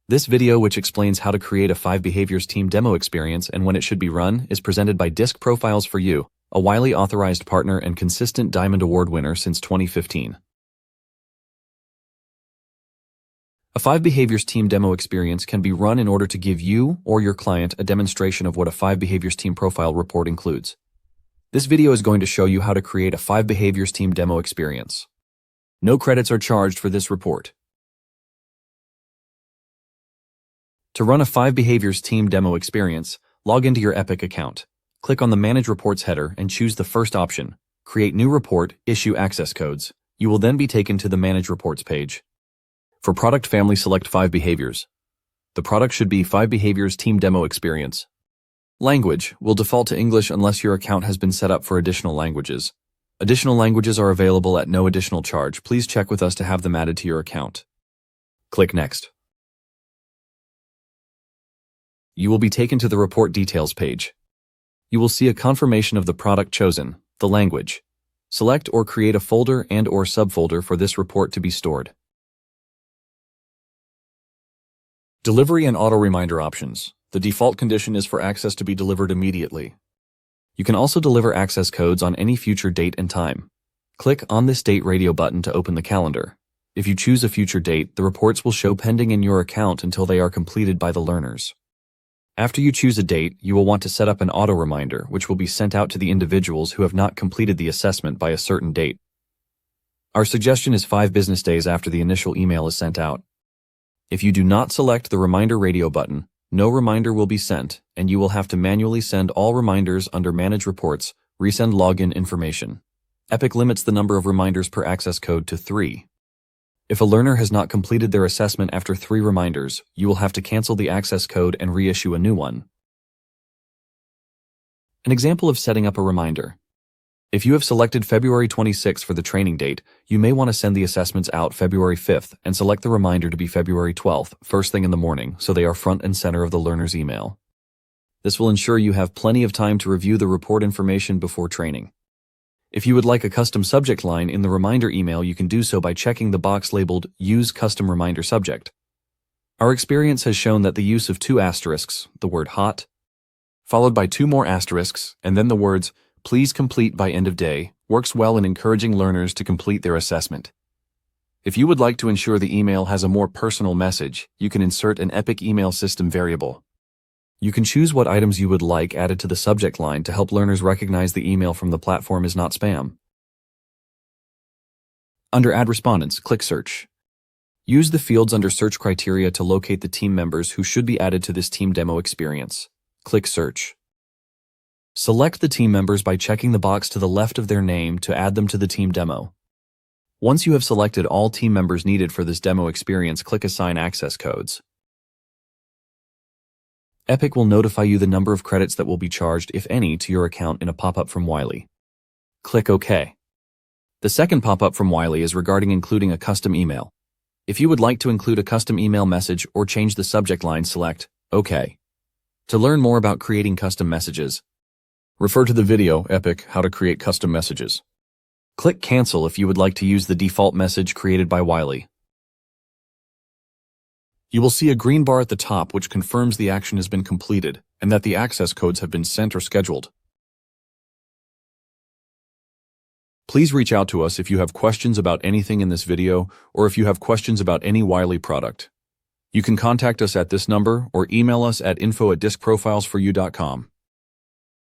This video, which explains how to create a 5 Behaviors team demo experience and when it should be run, is presented by Disc Profiles for You, a Wiley authorized partner and consistent Diamond Award winner since 2015. A 5 Behaviors team demo experience can be run in order to give you or your client a demonstration of what a 5 Behaviors team profile report includes. This video is going to show you how to create a 5 Behaviors team demo experience. No credits are charged for this report. To run a 5 Behaviors team demo experience, log into your Epic account. Click on the Manage Reports header and choose the first option, Create New Report, Issue Access Codes. You will then be taken to the Manage Reports page. For product family, select 5 Behaviors. The product should be 5 Behaviors Team Demo Experience. Language will default to English unless your account has been set up for additional languages. Additional languages are available at no additional charge. Please check with us to have them added to your account. Click Next. You will be taken to the Report Details page. You will see a confirmation of the product chosen, the language. Select or create a folder and/or subfolder for this report to be stored. Delivery and auto reminder options. The default condition is for access to be delivered immediately. You can also deliver access codes on any future date and time. Click on this Date Radio button to open the calendar. If you choose a future date, the reports will show pending in your account until they are completed by the learners. After you choose a date, you will want to set up an auto reminder, which will be sent out to the individuals who have not completed the assessment by a certain date. Our suggestion is 5 business days after the initial email is sent out. If you do not select the Reminder Radio button, no reminder will be sent, and you will have to manually send all reminders under Manage Reports, Resend Login Information. Epic limits the number of reminders per access code to 3. If a learner has not completed their assessment after 3 reminders, you will have to cancel the access code and reissue a new one. An example of setting up a reminder. If you have selected February 26 for the training date, you may want to send the assessments out February 5th and select the reminder to be February 12th, first thing in the morning, so they are front and center of the learner's email. This will ensure you have plenty of time to review the report information before training. If you would like a custom subject line in the reminder email, you can do so by checking the box labeled Use Custom Reminder Subject. Our experience has shown that the use of 2 asterisks, the word hot, followed by 2 more asterisks, and then the words Please complete by end of day, works well in encouraging learners to complete their assessment. If you would like to ensure the email has a more personal message, you can insert an Epic email system variable. You can choose what items you would like added to the subject line to help learners recognize the email from the platform is not spam. Under Add Respondents, click Search. Use the fields under Search Criteria to locate the team members who should be added to this team demo experience. Click Search. Select the team members by checking the box to the left of their name to add them to the team demo. Once you have selected all team members needed for this demo experience, click Assign Access Codes. Epic will notify you the number of credits that will be charged, if any, to your account in a pop-up from Wiley. Click OK. The second pop-up from Wiley is regarding including a custom email. If you would like to include a custom email message or change the subject line, select OK. To learn more about creating custom messages, refer to the video, Epic, How to Create Custom Messages. Click Cancel if you would like to use the default message created by Wiley. You will see a green bar at the top which confirms the action has been completed and that the access codes have been sent or scheduled. Please reach out to us if you have questions about anything in this video or if you have questions about any Wiley product. You can contact us at this number or email us at info@discprofilesforyou.com.